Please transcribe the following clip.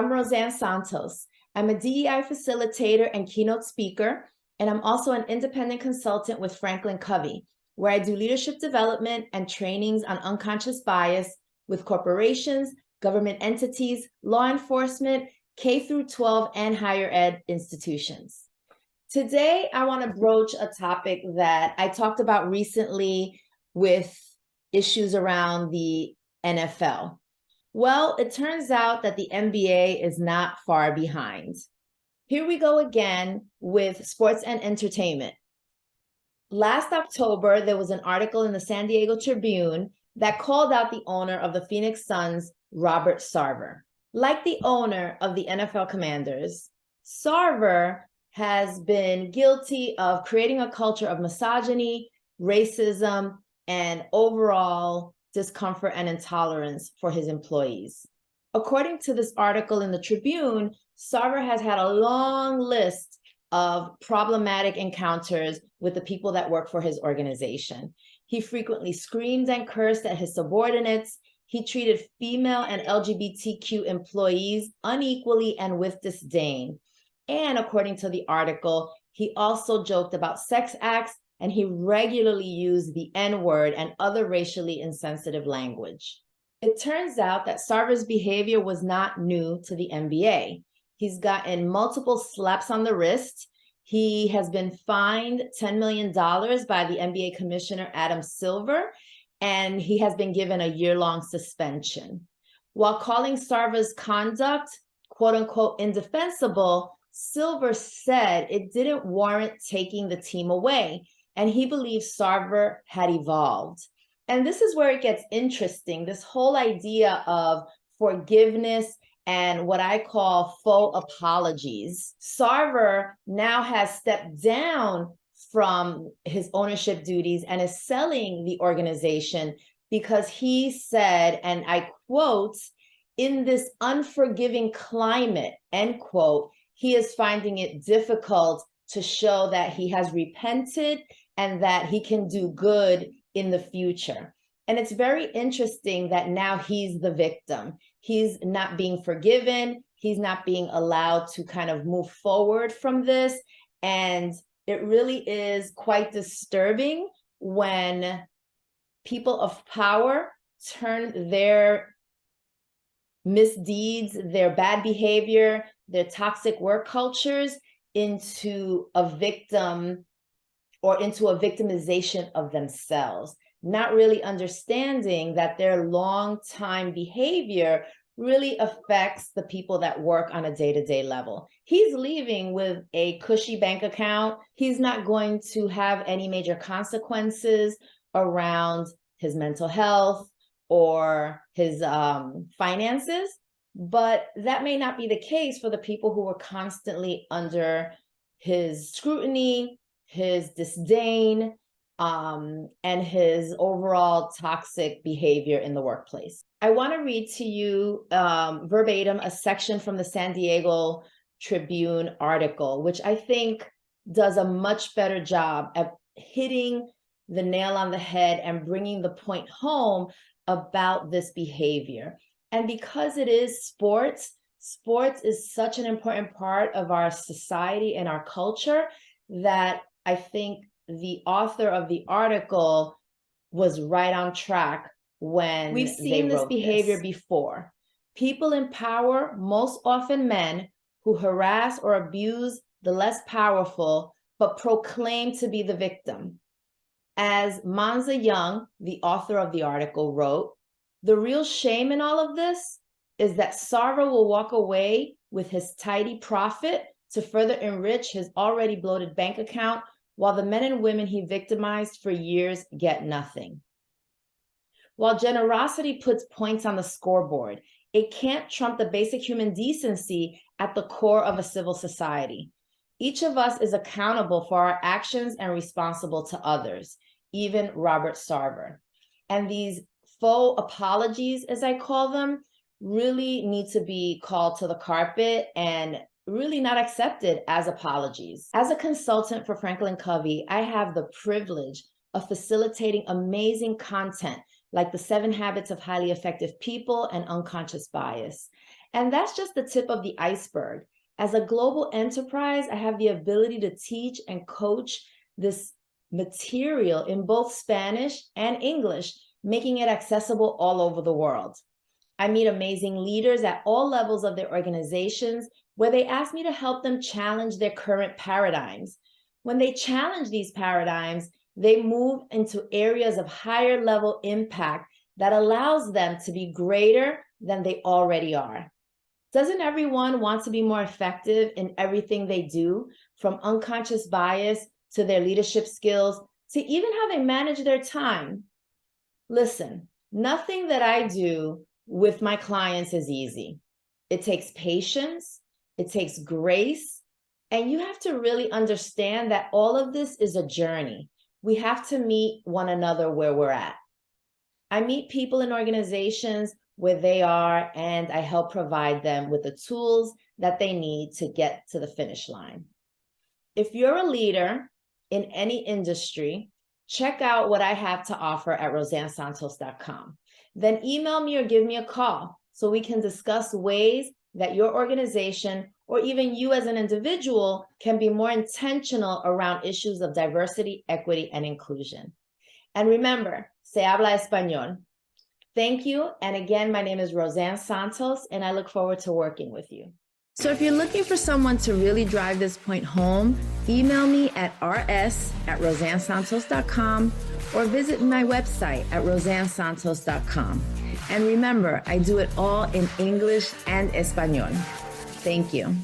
I'm Rosann Santos. I'm a DEI facilitator and keynote speaker, and I'm also an independent consultant with FranklinCovery, where I do leadership development and trainings on unconscious bias with corporations, government entities, law enforcement, K through 12, and higher ed institutions. Today, I want to broach a topic that I talked about recently with issues around the NFL. Well, it turns out that the NBA is not far behind. Here we go again with sports and entertainment. Last October, there was an article in the San Diego Tribune that called out the owner of the Phoenix Suns, Robert Sarver. Like the owner of the NFL Commanders, Sarver has been guilty of creating a culture of misogyny, racism, and overall discomfort and intolerance for his employees. According to this article in the Tribune, Sarver has had a long list of problematic encounters with the people that work for his organization. He frequently screamed and cursed at his subordinates. He treated female and LGBTQ employees unequally and with disdain. And according to the article, he also joked about sex acts, and he regularly used the N-word and other racially insensitive language. It turns out that Sarver's behavior was not new to the NBA. He's gotten multiple slaps on the wrist. He has been fined $10 million by the NBA commissioner, Adam Silver, and he has been given a year-long suspension. While calling Sarver's conduct, quote unquote, indefensible, Silver said it didn't warrant taking the team away, and he believes Sarver had evolved. And this is where it gets interesting, this whole idea of forgiveness and what I call faux apologies. Sarver now has stepped down from his ownership duties and is selling the organization because he said, and I quote, "In this unforgiving climate," end quote, he is finding it difficult to show that he has repented and that he can do good in the future. And it's very interesting that now he's the victim. He's not being forgiven. He's not being allowed to kind of move forward from this. And it really is quite disturbing when people of power turn their misdeeds, their bad behavior, their toxic work cultures into a victim or into a victimization of themselves, not really understanding that their long-time behavior really affects the people that work on a day-to-day level. He's leaving with a cushy bank account. He's not going to have any major consequences around his mental health or his finances, but that may not be the case for the people who were constantly under his scrutiny, his disdain, and his overall toxic behavior in the workplace. I want to read to you verbatim a section from the San Diego Tribune article, which I think does a much better job at hitting the nail on the head and bringing the point home about this behavior. And because it is sports, sports is such an important part of our society and our culture that I think the author of the article was right on track when we've seen this behavior before. People in power, most often men, who harass or abuse the less powerful, but proclaim to be the victim. As Manza Young, the author of the article, wrote, "The real shame in all of this is that Sarver will walk away with his tidy profit to further enrich his already bloated bank account, while the men and women he victimized for years get nothing. While generosity puts points on the scoreboard, it can't trump the basic human decency at the core of a civil society. Each of us is accountable for our actions and responsible to others, even Robert Sarver." And these faux apologies, as I call them, really need to be called to the carpet and really not accepted as apologies. As a consultant for FranklinCovery, I have the privilege of facilitating amazing content like the 7 Habits of Highly Effective People and Unconscious Bias. And that's just the tip of the iceberg. As a global enterprise, I have the ability to teach and coach this material in both Spanish and English, making it accessible all over the world. I meet amazing leaders at all levels of their organizations where they ask me to help them challenge their current paradigms. When they challenge these paradigms, they move into areas of higher level impact that allows them to be greater than they already are. Doesn't everyone want to be more effective in everything they do, from unconscious bias to their leadership skills, to even how they manage their time? Listen, nothing that I do with my clients is easy. It takes patience, it takes grace, and you have to really understand that all of this is a journey. We have to meet one another where we're at. I meet people in organizations where they are, and I help provide them with the tools that they need to get to the finish line. If you're a leader in any industry, check out what I have to offer at RosannSantos.com. Then email me or give me a call so we can discuss ways that your organization or even you as an individual can be more intentional around issues of diversity, equity, and inclusion. And remember, se habla español. Thank you. And again, my name is Rosann Santos, and I look forward to working with you. So if you're looking for someone to really drive this point home, email me at rs@RosannSantos.com or visit my website at RosannSantos.com. And remember, I do it all in English and Espanol. Thank you.